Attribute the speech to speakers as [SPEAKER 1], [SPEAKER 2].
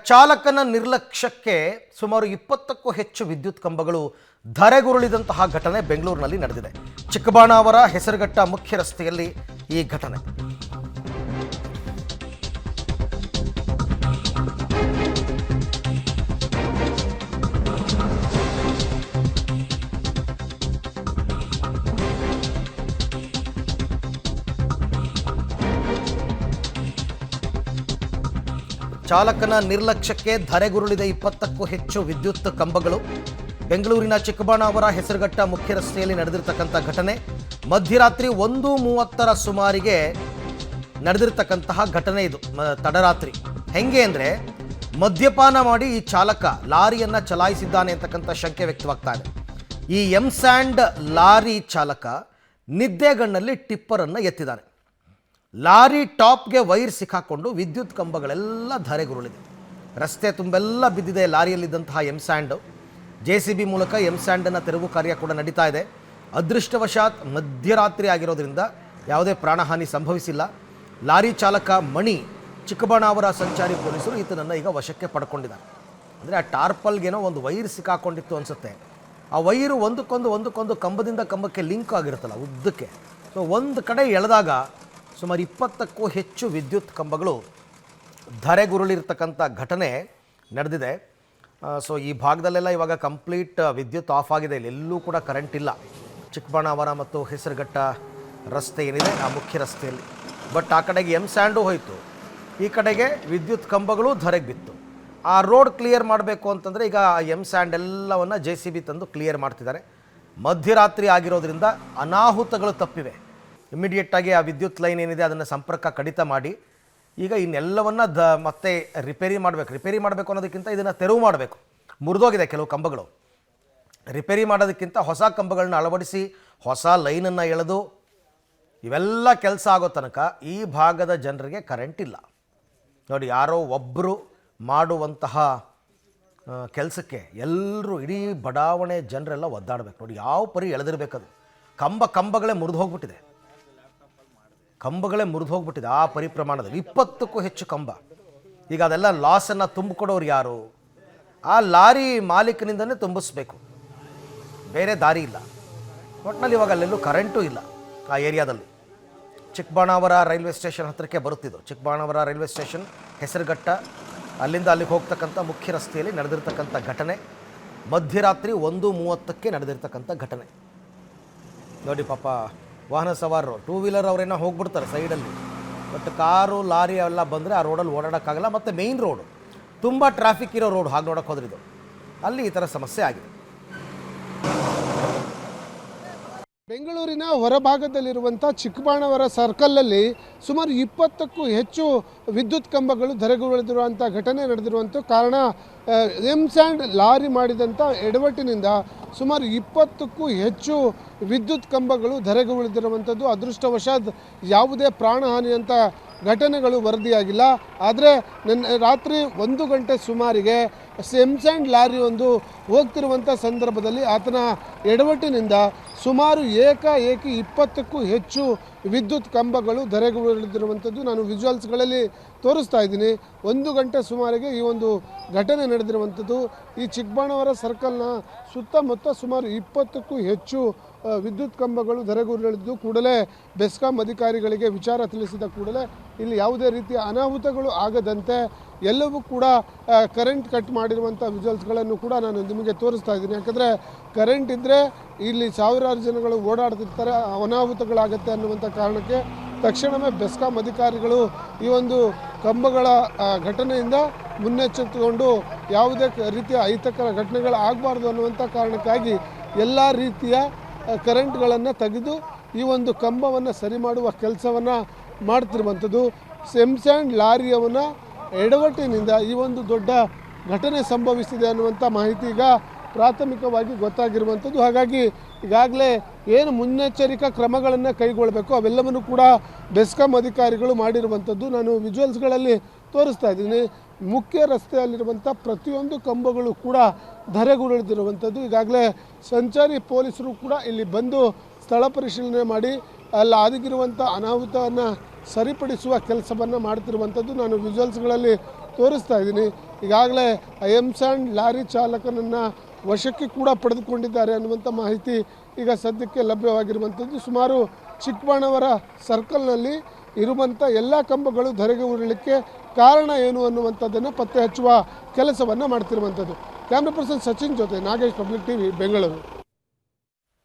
[SPEAKER 1] ಚಾಲಕನ ನಿರ್ಲಕ್ಷ್ಯಕ್ಕೆ ಸುಮಾರು 20ಕ್ಕೂ ಹೆಚ್ಚು ವಿದ್ಯುತ್ ಕಂಬಗಳು ಧರೆಗುರುಳಿದಂತಹ ಘಟನೆ ಬೆಂಗಳೂರಿನಲ್ಲಿ ನಡೆದಿದೆ. ಚಿಕ್ಕಬಾಣಾವರ ಹೆಸರುಘಟ್ಟ ಮುಖ್ಯ ರಸ್ತೆಯಲ್ಲಿ ಈ ಘಟನೆ. ಚಾಲಕನ ನಿರ್ಲಕ್ಷ್ಯಕ್ಕೆ ಧರೆಗುರುಳಿದ 20ಕ್ಕೂ ಹೆಚ್ಚು ವಿದ್ಯುತ್ ಕಂಬಗಳು. ಬೆಂಗಳೂರಿನ ಚಿಕ್ಕಬಾಣಾವರ ಹೆಸರುಘಟ್ಟ ಮುಖ್ಯ ರಸ್ತೆಯಲ್ಲಿ ನಡೆದಿರತಕ್ಕಂಥ ಘಟನೆ ಮಧ್ಯರಾತ್ರಿ 1:30 ಸುಮಾರಿಗೆ ನಡೆದಿರತಕ್ಕಂತಹ ಘಟನೆ ಇದು. ತಡರಾತ್ರಿ ಹೆಂಗೆ ಅಂದರೆ ಮದ್ಯಪಾನ ಮಾಡಿ ಈ ಚಾಲಕ ಲಾರಿಯನ್ನು ಚಲಾಯಿಸಿದ್ದಾನೆ ಅಂತಕ್ಕಂಥ ಶಂಕೆ ವ್ಯಕ್ತವಾಗ್ತಾ ಇದೆ. ಈ ಎಂಸ್ಯಾಂಡ್ ಲಾರಿ ಚಾಲಕ ನಿದ್ದೆಗಣ್ಣಲ್ಲಿ ಟಿಪ್ಪರನ್ನು ಎತ್ತಿದ್ದಾನೆ. ಲಾರಿ ಟಾಪ್ಗೆ ವೈರ್ ಸಿಕ್ಕಾಕೊಂಡು ವಿದ್ಯುತ್ ಕಂಬಗಳೆಲ್ಲ ಧರೆಗುರುಳಿದೆ. ರಸ್ತೆ ತುಂಬೆಲ್ಲ ಬಿದ್ದಿದೆ ಲಾರಿಯಲ್ಲಿದ್ದಂತಹ ಎಂಸ್ಯಾಂಡು. JCB ಮೂಲಕ ಎಂಸ್ಯಾಂಡನ್ನು ತೆರವು ಕಾರ್ಯ ಕೂಡ ನಡೀತಾ ಇದೆ. ಅದೃಷ್ಟವಶಾತ್ ಮಧ್ಯರಾತ್ರಿ ಆಗಿರೋದ್ರಿಂದ ಯಾವುದೇ ಪ್ರಾಣಹಾನಿ ಸಂಭವಿಸಿಲ್ಲ. ಲಾರಿ ಚಾಲಕ ಮಣಿ ಚಿಕ್ಕಬಾಣಾವರ ಸಂಚಾರಿ ಪೊಲೀಸರು ಈತನನ್ನು ಈಗ ವಶಕ್ಕೆ ಪಡ್ಕೊಂಡಿದ್ದಾರೆ. ಅಂದರೆ ಆ ಟಾರ್ಪಲ್ಗೇನೋ ಒಂದು ವೈರ್ ಸಿಕ್ಕಾಕೊಂಡಿತ್ತು ಅನಿಸುತ್ತೆ. ಆ ವೈರು ಒಂದಕ್ಕೊಂದು ಕಂಬದಿಂದ ಕಂಬಕ್ಕೆ ಲಿಂಕ್ ಆಗಿರುತ್ತಲ್ಲ ಉದ್ದಕ್ಕೆ. ಸೊ ಒಂದು ಕಡೆ ಎಳೆದಾಗ ಸುಮಾರು 20ಕ್ಕೂ ಹೆಚ್ಚು ವಿದ್ಯುತ್ ಕಂಬಗಳು ಧರೆಗುರುಳಿರ್ತಕ್ಕಂಥ ಘಟನೆ ನಡೆದಿದೆ. ಸೊ ಈ ಭಾಗದಲ್ಲೆಲ್ಲ ಇವಾಗ ಕಂಪ್ಲೀಟ್ ವಿದ್ಯುತ್ ಆಫ್ ಆಗಿದೆ. ಎಲ್ಲೂ ಕೂಡ ಕರೆಂಟ್ ಇಲ್ಲ. ಚಿಕ್ಕಬಾಣಾವರ ಮತ್ತು ಹೆಸರುಘಟ್ಟ ರಸ್ತೆ ಏನಿದೆ ಆ ಮುಖ್ಯ ರಸ್ತೆಯಲ್ಲಿ. ಬಟ್ ಆ ಕಡೆಗೆ ಎಂಸ್ಯಾಂಡು ಹೋಯಿತು, ಈ ಕಡೆಗೆ ವಿದ್ಯುತ್ ಕಂಬಗಳು ಧರೆಗೆ ಬಿತ್ತು. ಆ ರೋಡ್ ಕ್ಲಿಯರ್ ಮಾಡಬೇಕು ಅಂತಂದರೆ ಈಗ ಎಂಸ್ಯಾಂಡ್ ಎಲ್ಲವನ್ನು JCB ತಂದು ಕ್ಲಿಯರ್ ಮಾಡ್ತಿದ್ದಾರೆ. ಮಧ್ಯರಾತ್ರಿ ಆಗಿರೋದ್ರಿಂದ ಅನಾಹುತಗಳು ತಪ್ಪಿವೆ. ಇಮಿಡಿಯೇಟಾಗಿ ಆ ವಿದ್ಯುತ್ ಲೈನ್ ಏನಿದೆ ಅದನ್ನು ಸಂಪರ್ಕ ಕಡಿತ ಮಾಡಿ ಈಗ ಇನ್ನೆಲ್ಲವನ್ನು ಮತ್ತೆ ರಿಪೇರಿ ಮಾಡಬೇಕು ಅನ್ನೋದಕ್ಕಿಂತ ಇದನ್ನು ತೆರವು ಮಾಡಬೇಕು. ಮುರಿದೋಗಿದೆ ಕೆಲವು ಕಂಬಗಳು. ರಿಪೇರಿ ಮಾಡೋದಕ್ಕಿಂತ ಹೊಸ ಕಂಬಗಳನ್ನ ಅಳವಡಿಸಿ ಹೊಸ ಲೈನನ್ನು ಎಳೆದು ಇವೆಲ್ಲ ಕೆಲಸ ಆಗೋ ತನಕ ಈ ಭಾಗದ ಜನರಿಗೆ ಕರೆಂಟ್ ಇಲ್ಲ. ನೋಡಿ, ಯಾರೋ ಒಬ್ಬರು ಮಾಡುವಂತಹ ಕೆಲಸಕ್ಕೆ ಎಲ್ಲರೂ ಇಡೀ ಬಡಾವಣೆ ಜನರೆಲ್ಲ ಒದ್ದಾಡಬೇಕು. ನೋಡಿ ಯಾವ ಪರಿ ಎಳೆದಿರಬೇಕದು. ಕಂಬಗಳೇ ಮುರಿದು ಹೋಗ್ಬಿಟ್ಟಿದೆ. ಆ ಪರಿಪ್ರಮಾಣದಲ್ಲಿ 20ಕ್ಕೂ ಹೆಚ್ಚು ಕಂಬ. ಈಗ ಅದೆಲ್ಲ ಲಾಸನ್ನು ತುಂಬಿಕೊಡೋರು ಯಾರು? ಆ ಲಾರಿ ಮಾಲೀಕನಿಂದನೇ ತುಂಬಿಸ್ಬೇಕು, ಬೇರೆ ದಾರಿ ಇಲ್ಲ. ಒಟ್ಟಿನಲ್ಲಿ ಇವಾಗ ಅಲ್ಲೆಲ್ಲೂ ಕರೆಂಟೂ ಇಲ್ಲ ಆ ಏರಿಯಾದಲ್ಲಿ. ಚಿಕ್ಕಬಾಣಾವರ ರೈಲ್ವೆ ಸ್ಟೇಷನ್ ಹತ್ತಿರಕ್ಕೆ ಬರುತ್ತಿದ್ದು. ಚಿಕ್ಕಬಾಣಾವರ ರೈಲ್ವೆ ಸ್ಟೇಷನ್ ಹೆಸರುಘಟ್ಟ, ಅಲ್ಲಿಂದ ಅಲ್ಲಿಗೆ ಹೋಗ್ತಕ್ಕಂಥ ಮುಖ್ಯ ರಸ್ತೆಯಲ್ಲಿ ನಡೆದಿರ್ತಕ್ಕಂಥ ಘಟನೆ ಮಧ್ಯರಾತ್ರಿ 1:30ಕ್ಕೆ ನಡೆದಿರ್ತಕ್ಕಂಥ ಘಟನೆ. ನೋಡಿ ಪಾಪ ವಾಹನ ಸವಾರರು, ಟೂ ವೀಲರ್ ಅವರೇನೋ ಹೋಗ್ಬಿಡ್ತಾರೆ ಸೈಡಲ್ಲಿ. ಬಟ್ ಕಾರು ಲಾರಿ ಎಲ್ಲ ಬಂದರೆ ಆ ರೋಡಲ್ಲಿ ಓಡಾಡೋಕ್ಕಾಗಲ್ಲ. ಮತ್ತು ಮೇಯ್ನ್ ರೋಡು ತುಂಬ ಟ್ರಾಫಿಕ್ ಇರೋ ರೋಡ್, ಹಾಗೆ ನೋಡೋಕೆ ಹೋದ್ರಿದು ಅಲ್ಲಿ ಈ ಥರ ಸಮಸ್ಯೆ ಆಗಿದೆ.
[SPEAKER 2] ಬೆಂಗಳೂರಿನ ಹೊರಭಾಗದಲ್ಲಿರುವಂಥ ಚಿಕ್ಕಬಾಣಾವರ ಸರ್ಕಲಲ್ಲಿ ಸುಮಾರು 20ಕ್ಕೂ ಹೆಚ್ಚು ವಿದ್ಯುತ್ ಕಂಬಗಳು ಧರೆಗುರುಳಿದಿರುವಂಥ ಘಟನೆ ನಡೆದಿರುವಂಥ ಕಾರಣ ಎಂಸ್ಯಾಂಡ್ ಲಾರಿ ಮಾಡಿದಂಥ ಎಡವಟ್ಟಿನಿಂದ ಸುಮಾರು 20ಕ್ಕೂ ಹೆಚ್ಚು ವಿದ್ಯುತ್ ಕಂಬಗಳು ಧರೆಗುರುಳಿದಿರುವಂಥದ್ದು. ಅದೃಷ್ಟವಶಾತ್ ಯಾವುದೇ ಪ್ರಾಣಹಾನಿ ಅಂತ ಘಟನೆಗಳು ವರದಿಯಾಗಿಲ್ಲ. ಆದರೆ ರಾತ್ರಿ 1 ಗಂಟೆ ಸುಮಾರಿಗೆ ಎಂಸ್ಯಾಂಡ್ ಲಾರಿ ಒಂದು ಹೋಗ್ತಿರುವಂಥ ಸಂದರ್ಭದಲ್ಲಿ ಆತನ ಎಡವಟ್ಟಿನಿಂದ ಸುಮಾರು ಏಕಾಏಕಿ 20ಕ್ಕೂ ಹೆಚ್ಚು ವಿದ್ಯುತ್ ಕಂಬಗಳು ಧರೆಗುರುಳಿದಿರುವಂಥದ್ದು ನಾನು ವಿಜುವಲ್ಸ್ಗಳಲ್ಲಿ ತೋರಿಸ್ತಾ ಇದ್ದೀನಿ. 1 ಗಂಟೆ ಸುಮಾರಿಗೆ ಈ ಒಂದು ಘಟನೆ ನಡೆದಿರುವಂಥದ್ದು. ಈ ಚಿಕ್ಕಬಾಣಾವರ ಸರ್ಕಲ್ನ ಸುತ್ತಮುತ್ತ ಸುಮಾರು 20ಕ್ಕೂ ಹೆಚ್ಚು ವಿದ್ಯುತ್ ಕಂಬಗಳು ಧರೆಗುರುಳಿದ್ದು ಕೂಡಲೇ ಬೆಸ್ಕಾಂ ಅಧಿಕಾರಿಗಳಿಗೆ ವಿಚಾರ ತಿಳಿಸಿದ ಕೂಡಲೇ ಇಲ್ಲಿ ಯಾವುದೇ ರೀತಿಯ ಅನಾಹುತಗಳು ಆಗದಂತೆ ಎಲ್ಲವೂ ಕೂಡ ಕರೆಂಟ್ ಕಟ್ ಮಾಡಿರುವಂಥ ವಿಜುವಲ್ಸ್ಗಳನ್ನು ಕೂಡ ನಾನು ನಿಮಗೆ ತೋರಿಸ್ತಾ ಇದ್ದೀನಿ. ಯಾಕಂದರೆ ಕರೆಂಟ್ ಇದ್ದರೆ ಇಲ್ಲಿ ಸಾವಿರಾರು ಜನಗಳು ಓಡಾಡ್ತಿರ್ತಾರೆ, ಅನಾಹುತಗಳಾಗುತ್ತೆ ಅನ್ನುವಂಥ ಕಾರಣಕ್ಕೆ ತಕ್ಷಣವೇ ಬೆಸ್ಕಾಂ ಅಧಿಕಾರಿಗಳು ಈ ಒಂದು ಕಂಬಗಳ ಘಟನೆಯಿಂದ ಮುನ್ನೆಚ್ಚರಿಸಿಕೊಂಡು ಯಾವುದೇ ರೀತಿಯ ಅಹಿತಕರ ಘಟನೆಗಳು ಆಗಬಾರ್ದು ಅನ್ನುವಂಥ ಕಾರಣಕ್ಕಾಗಿ ಎಲ್ಲ ರೀತಿಯ ಕರೆಂಟ್ಗಳನ್ನು ತೆಗೆದು ಈ ಒಂದು ಕಂಬವನ್ನು ಸರಿ ಮಾಡುವ ಕೆಲಸವನ್ನು ಮಾಡ್ತಿರುವಂಥದ್ದು. ಎಂಸ್ಯಾಂಡ್ ಲಾರಿಯವನ್ನ ಎಡವಟ್ಟಿನಿಂದ ಈ ಒಂದು ದೊಡ್ಡ ಘಟನೆ ಸಂಭವಿಸಿದೆ ಅನ್ನುವಂಥ ಮಾಹಿತಿ ಈಗ ಪ್ರಾಥಮಿಕವಾಗಿ ಗೊತ್ತಾಗಿರುವಂಥದ್ದು. ಹಾಗಾಗಿ ಈಗಾಗಲೇ ಏನು ಮುನ್ನೆಚ್ಚರಿಕಾ ಕ್ರಮಗಳನ್ನು ಕೈಗೊಳ್ಳಬೇಕು ಅವೆಲ್ಲವನ್ನು ಕೂಡ ಬೆಸ್ಕಾಂ ಅಧಿಕಾರಿಗಳು ಮಾಡಿರುವಂಥದ್ದು ನಾನು ವಿಜುವಲ್ಸ್ಗಳಲ್ಲಿ ತೋರಿಸ್ತಾ ಇದ್ದೀನಿ. ಮುಖ್ಯ ರಸ್ತೆಯಲ್ಲಿರುವಂಥ ಪ್ರತಿಯೊಂದು ಕಂಬಗಳು ಕೂಡ ಧರೆಗುರುಳಿದಿರುವಂಥದ್ದು. ಈಗಾಗಲೇ ಸಂಚಾರಿ ಪೊಲೀಸರು ಕೂಡ ಇಲ್ಲಿ ಬಂದು ಸ್ಥಳ ಪರಿಶೀಲನೆ ಮಾಡಿ ಅಲ್ಲಿ ಆಗಿರುವಂಥ ಅನಾಹುತವನ್ನು ಸರಿಪಡಿಸುವ ಕೆಲಸವನ್ನು ಮಾಡ್ತಿರುವಂಥದ್ದು ನಾನು ವಿಜುವಲ್ಸ್ಗಳಲ್ಲಿ ತೋರಿಸ್ತಾ ಇದ್ದೀನಿ. ಈಗಾಗಲೇ ಎಮ್ಸಾಂಡ್ ಲಾರಿ ಚಾಲಕನನ್ನು ವಶಕ್ಕೆ ಕೂಡ ಪಡೆದುಕೊಂಡಿದ್ದಾರೆ ಅನ್ನುವಂಥ ಮಾಹಿತಿ ಈಗ ಸದ್ಯಕ್ಕೆ ಲಭ್ಯವಾಗಿರುವಂಥದ್ದು. ಸುಮಾರು ಚಿಕ್ಕಬಾಣವರ ಸರ್ಕಲ್ನಲ್ಲಿ ಇರುವಂಥ ಎಲ್ಲ ಕಂಬಗಳು ಧರೆಗೆ ಉರುಳಲಿಕ್ಕೆ ಕಾರಣ ಏನು ಅನ್ನುವಂಥದ್ದನ್ನು ಪತ್ತೆ ಹಚ್ಚುವ ಕೆಲಸವನ್ನು ಮಾಡ್ತಿರುವಂಥದ್ದು. ಕ್ಯಾಮ್ರಾ ಪರ್ಸನ್ ಸಚಿನ್ ಜೊತೆ ನಾಗೇಶ್, ಪಬ್ಲಿಕ್ ಟಿವಿ, ಬೆಂಗಳೂರು.